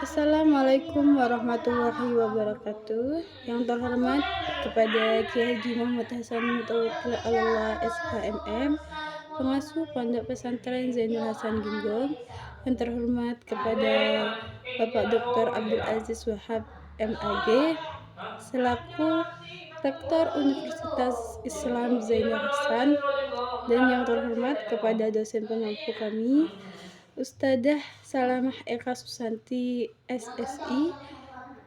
Assalamualaikum warahmatullahi wabarakatuh. Yang terhormat kepada Kiai Haji Muhammad Hasan Mutawakkil Allah SHMM, pengasuh Pondok Pesantren Zainul Hasan Ginggong. Yang terhormat kepada Bapak Dr. Abdul Aziz Wahab MAG, selaku Rektor Universitas Islam Zainul Hasan. Dan yang terhormat kepada dosen pengampu kami, Ustadzah Salamah Eka Susanti SSI.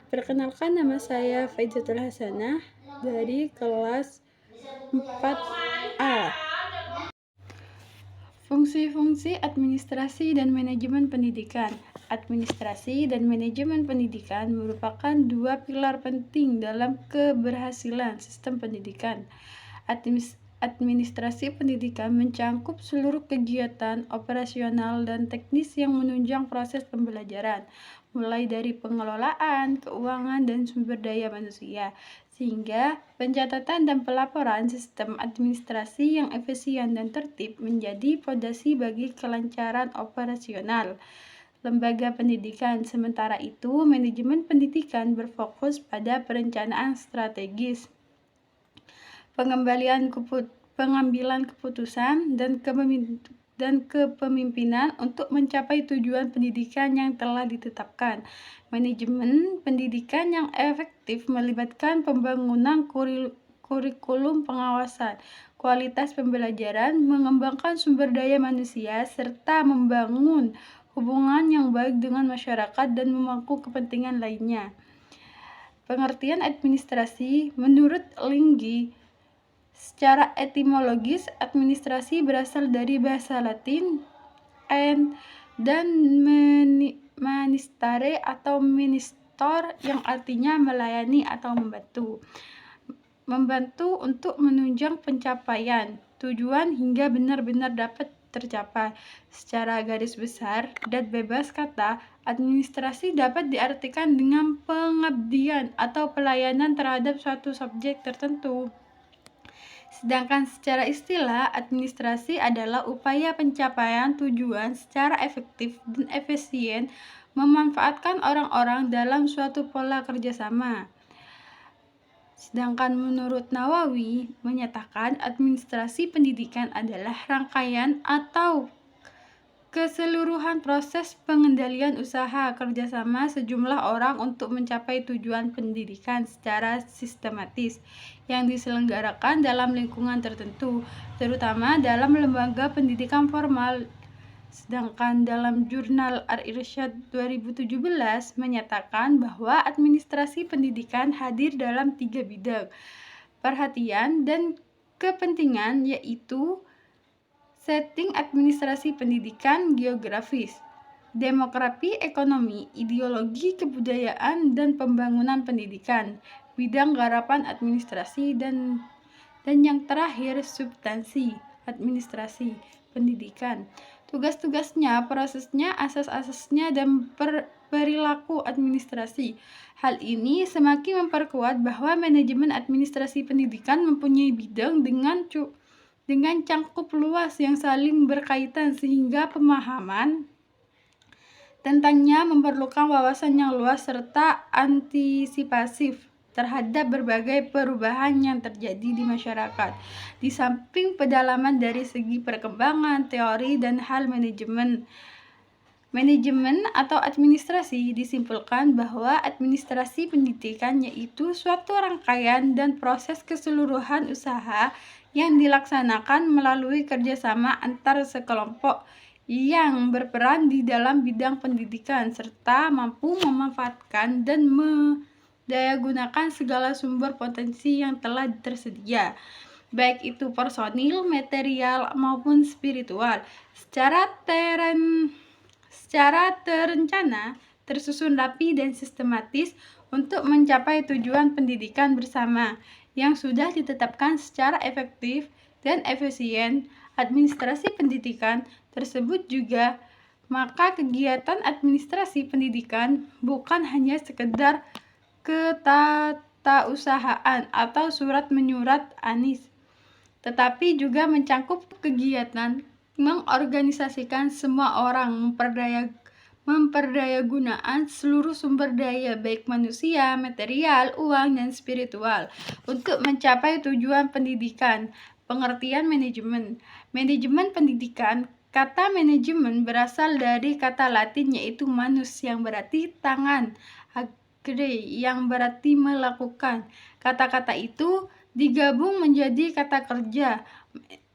Perkenalkan, nama saya Faizatul Hasanah dari kelas 4A. Fungsi-fungsi administrasi dan manajemen pendidikan. Administrasi dan manajemen pendidikan merupakan dua pilar penting dalam keberhasilan sistem pendidikan. Administrasi pendidikan mencangkup seluruh kegiatan operasional dan teknis yang menunjang proses pembelajaran, mulai dari pengelolaan, keuangan, dan sumber daya manusia, sehingga pencatatan dan pelaporan sistem administrasi yang efisien dan tertib menjadi fondasi bagi kelancaran operasional lembaga pendidikan. Sementara itu, manajemen pendidikan berfokus pada perencanaan strategis, pengambilan keputusan, dan kepemimpinan untuk mencapai tujuan pendidikan yang telah ditetapkan. Manajemen pendidikan yang efektif melibatkan pembangunan kurikulum, pengawasan kualitas pembelajaran, mengembangkan sumber daya manusia, serta membangun hubungan yang baik dengan masyarakat dan memangku kepentingan lainnya. Pengertian administrasi menurut Linggi. Secara etimologis, administrasi berasal dari bahasa Latin dan ministere atau ministor, yang artinya melayani atau membantu untuk menunjang pencapaian tujuan hingga benar-benar dapat tercapai. Secara garis besar dan bebas kata, administrasi dapat diartikan dengan pengabdian atau pelayanan terhadap suatu subjek tertentu. Sedangkan secara istilah, administrasi adalah upaya pencapaian tujuan secara efektif dan efisien, memanfaatkan orang-orang dalam suatu pola kerjasama. Sedangkan menurut Nawawi menyatakan administrasi pendidikan adalah rangkaian atau keseluruhan proses pengendalian usaha kerjasama sejumlah orang untuk mencapai tujuan pendidikan secara sistematis yang diselenggarakan dalam lingkungan tertentu, terutama dalam lembaga pendidikan formal. Sedangkan dalam jurnal Ar-Irsyad 2017 menyatakan bahwa administrasi pendidikan hadir dalam 3 bidang perhatian dan kepentingan, yaitu setting administrasi pendidikan, geografis, demografi, ekonomi, ideologi, kebudayaan, dan pembangunan pendidikan, bidang garapan administrasi, dan yang terakhir substansi administrasi pendidikan, tugas-tugasnya, prosesnya, asas-asasnya, dan perilaku administrasi. Hal ini semakin memperkuat bahwa manajemen administrasi pendidikan mempunyai bidang dengan cangkup luas yang saling berkaitan, sehingga pemahaman tentangnya memerlukan wawasan yang luas serta antisipasif terhadap berbagai perubahan yang terjadi di masyarakat. Di samping pedalaman dari segi perkembangan teori dan hal manajemen atau administrasi, disimpulkan bahwa administrasi pendidikan yaitu suatu rangkaian dan proses keseluruhan usaha yang dilaksanakan melalui kerjasama antar sekelompok yang berperan di dalam bidang pendidikan, serta mampu memanfaatkan dan mendayagunakan segala sumber potensi yang telah tersedia, baik itu personil, material, maupun spiritual, secara terencana, tersusun rapi, dan sistematis untuk mencapai tujuan pendidikan bersama yang sudah ditetapkan secara efektif dan efisien. Administrasi pendidikan tersebut juga, maka kegiatan administrasi pendidikan bukan hanya sekedar ketatausahaan atau surat menyurat Anis, tetapi juga mencangkup kegiatan mengorganisasikan semua orang, memperdayagunaan seluruh sumber daya baik manusia, material, uang, dan spiritual untuk mencapai tujuan pendidikan. Pengertian manajemen. Manajemen pendidikan. Kata manajemen berasal dari kata Latin yaitu manus yang berarti tangan, agere yang berarti melakukan. Kata-kata itu digabung menjadi kata kerja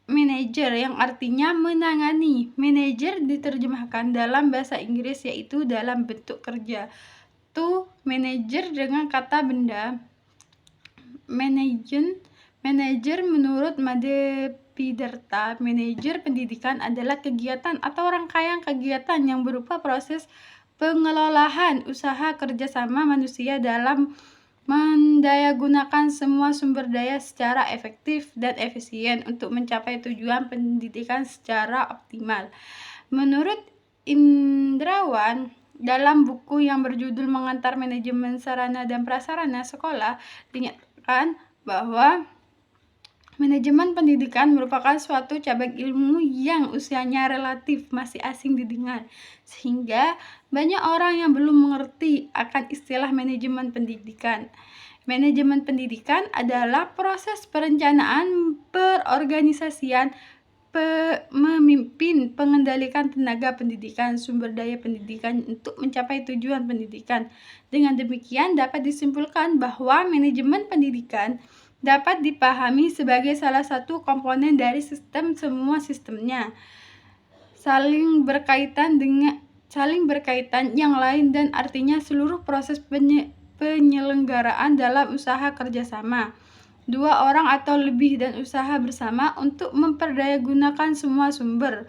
manajer yang artinya menangani. Manajer diterjemahkan dalam bahasa Inggris yaitu dalam bentuk kerja. Manajer dengan kata benda. Manajer menurut Made Pidarta, manajer pendidikan adalah kegiatan atau rangkaian kegiatan yang berupa proses pengelolaan usaha kerjasama manusia dalam mendayagunakan semua sumber daya secara efektif dan efisien untuk mencapai tujuan pendidikan secara optimal. Menurut Indrawan, dalam buku yang berjudul Mengantar Manajemen Sarana dan Prasarana Sekolah, dinyatakan bahwa manajemen pendidikan merupakan suatu cabang ilmu yang usianya relatif masih asing didengar, sehingga banyak orang yang belum mengerti akan istilah manajemen pendidikan. Manajemen pendidikan adalah proses perencanaan, perorganisasian, memimpin, pengendalikan tenaga pendidikan, sumber daya pendidikan untuk mencapai tujuan pendidikan. Dengan demikian dapat disimpulkan bahwa manajemen pendidikan dapat dipahami sebagai salah satu komponen dari sistem semua sistemnya saling berkaitan yang lain dan artinya seluruh proses penyelenggaraan dalam usaha kerjasama dua orang atau lebih dan usaha bersama untuk memperdayagunakan semua sumber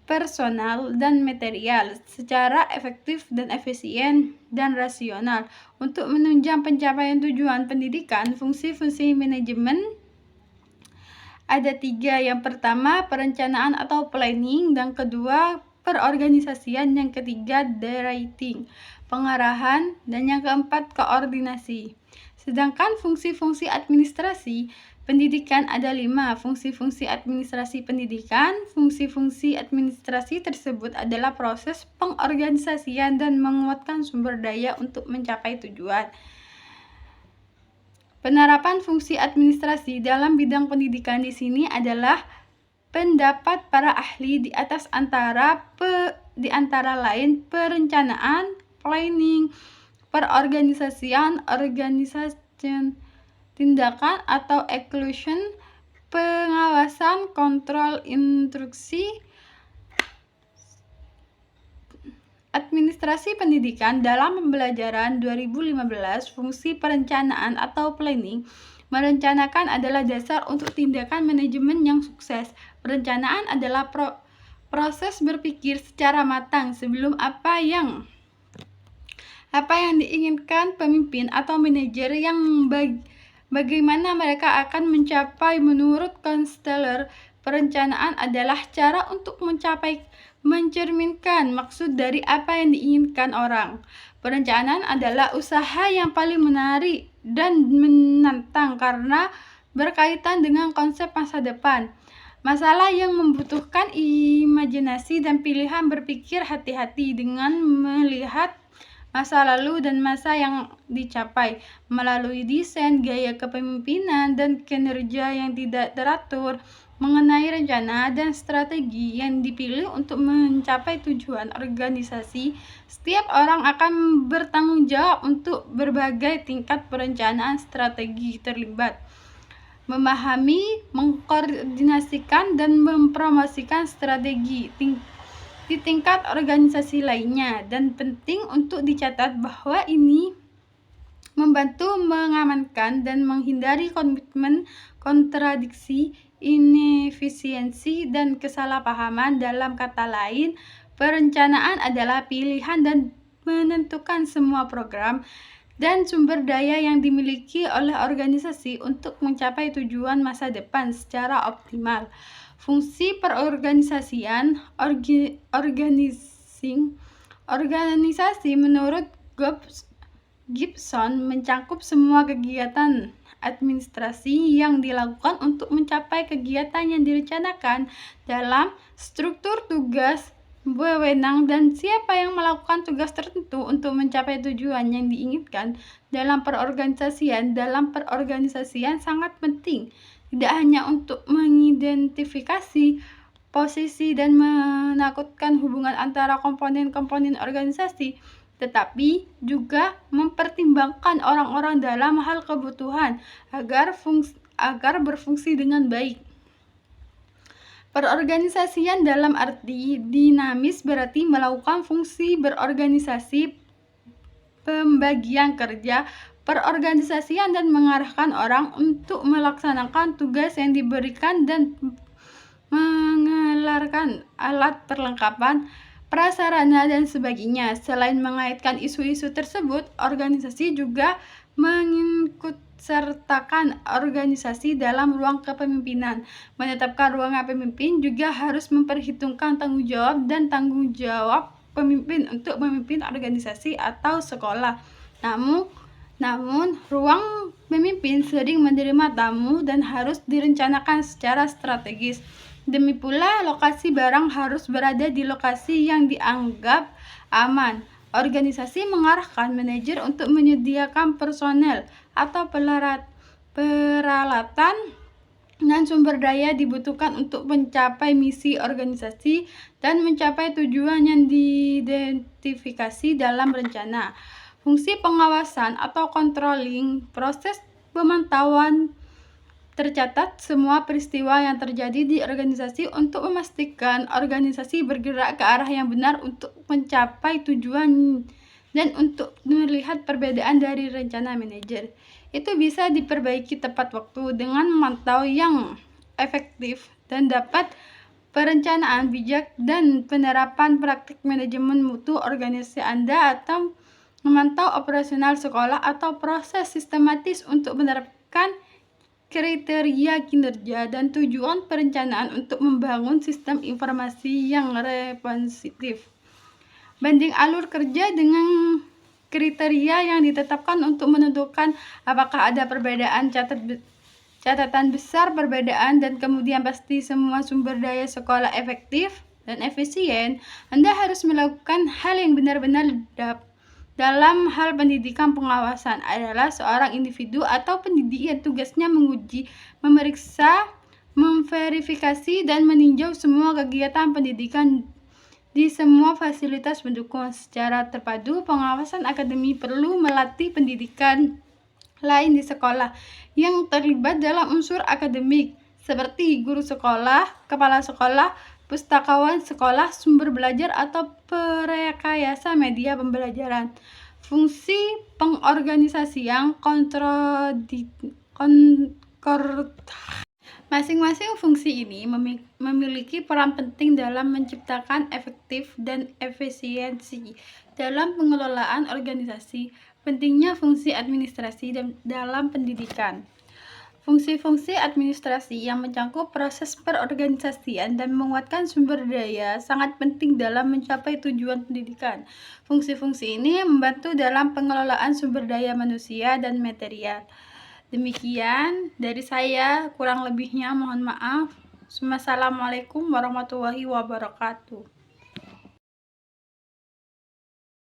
personal dan material secara efektif dan efisien dan rasional untuk menunjang pencapaian tujuan pendidikan. Fungsi-fungsi manajemen ada 3. Yang pertama, perencanaan atau planning, dan kedua, perorganisasian, yang ketiga, directing, pengarahan, dan yang keempat, koordinasi. Sedangkan fungsi-fungsi administrasi pendidikan ada 5. Fungsi-fungsi administrasi pendidikan. Fungsi-fungsi administrasi tersebut adalah proses pengorganisasian dan menguatkan sumber daya untuk mencapai tujuan. Penerapan fungsi administrasi dalam bidang pendidikan di sini adalah pendapat para ahli di antara lain perencanaan, planning, perorganisasian, tindakan atau execution, pengawasan, kontrol, instruksi. Administrasi pendidikan dalam pembelajaran 2015, fungsi perencanaan atau planning merencanakan adalah dasar untuk tindakan manajemen yang sukses. Perencanaan adalah proses berpikir secara matang sebelum apa yang diinginkan pemimpin atau manajer yang bagaimana mereka akan mencapai. Menurut konselor, perencanaan adalah cara untuk mencerminkan maksud dari apa yang diinginkan orang. Perencanaan adalah usaha yang paling menarik dan menantang karena berkaitan dengan konsep masa depan. Masalah yang membutuhkan imajinasi dan pilihan berpikir hati-hati dengan melihat masa lalu dan masa yang dicapai melalui desain, gaya kepemimpinan, dan kinerja yang tidak teratur mengenai rencana dan strategi yang dipilih untuk mencapai tujuan organisasi. Setiap orang akan bertanggung jawab untuk berbagai tingkat perencanaan strategi terlibat, memahami, mengkoordinasikan, dan mempromosikan strategi di tingkat organisasi lainnya. Dan penting untuk dicatat bahwa ini membantu mengamankan dan menghindari komitmen, kontradiksi, inefisiensi, dan kesalahpahaman. Dalam kata lain, perencanaan adalah pilihan dan menentukan semua program dan sumber daya yang dimiliki oleh organisasi untuk mencapai tujuan masa depan secara optimal. Fungsi perorganisasian, organisasi menurut Gibson mencakup semua kegiatan administrasi yang dilakukan untuk mencapai kegiatan yang direncanakan dalam struktur tugas wewenang dan siapa yang melakukan tugas tertentu untuk mencapai tujuan yang diinginkan dalam perorganisasian sangat penting, tidak hanya untuk mengidentifikasi posisi dan menakutkan hubungan antara komponen-komponen organisasi, tetapi juga mempertimbangkan orang-orang dalam hal kebutuhan agar berfungsi dengan baik. Perorganisasian dalam arti dinamis berarti melakukan fungsi berorganisasi, pembagian kerja, perorganisasian dan mengarahkan orang untuk melaksanakan tugas yang diberikan dan mengelarkan alat perlengkapan, prasarana dan sebagainya. Selain mengaitkan isu-isu tersebut, organisasi juga mengikutsertakan organisasi dalam ruang kepemimpinan. Menetapkan ruang pemimpin juga harus memperhitungkan tanggung jawab pemimpin untuk memimpin organisasi atau sekolah. Namun, ruang pemimpin sering menerima tamu dan harus direncanakan secara strategis. Demi pula, lokasi barang harus berada di lokasi yang dianggap aman. Organisasi mengarahkan manajer untuk menyediakan personel atau peralatan dan sumber daya dibutuhkan untuk mencapai misi organisasi dan mencapai tujuan yang diidentifikasi dalam rencana. Fungsi pengawasan atau controlling, proses pemantauan tercatat semua peristiwa yang terjadi di organisasi untuk memastikan organisasi bergerak ke arah yang benar untuk mencapai tujuan dan untuk melihat perbedaan dari rencana manajer. Itu bisa diperbaiki tepat waktu dengan memantau yang efektif dan dapat perencanaan bijak dan penerapan praktik manajemen mutu organisasi Anda atau memantau operasional sekolah atau proses sistematis untuk menerapkan kriteria kinerja dan tujuan perencanaan untuk membangun sistem informasi yang responsif. Banding alur kerja dengan kriteria yang ditetapkan untuk menentukan apakah ada perbedaan catatan besar perbedaan dan kemudian pasti semua sumber daya sekolah efektif dan efisien. Anda harus melakukan hal yang benar-benar dalam hal pendidikan. Pengawasan adalah seorang individu atau pendidik yang tugasnya menguji, memeriksa, memverifikasi, dan meninjau semua kegiatan pendidikan di semua fasilitas pendukung. Secara terpadu, pengawasan akademi perlu melatih pendidikan lain di sekolah yang terlibat dalam unsur akademik, seperti guru sekolah, kepala sekolah, pustakawan sekolah, sumber belajar, atau perekayasa media pembelajaran. Fungsi pengorganisasian masing-masing fungsi ini memiliki peran penting dalam menciptakan efektif dan efisiensi dalam pengelolaan organisasi. Pentingnya fungsi administrasi dalam pendidikan. Fungsi-fungsi administrasi yang mencangkup proses perorganisasian dan menguatkan sumber daya sangat penting dalam mencapai tujuan pendidikan. Fungsi-fungsi ini membantu dalam pengelolaan sumber daya manusia dan material. Demikian dari saya, kurang lebihnya mohon maaf. Wassalamualaikum warahmatullahi wabarakatuh.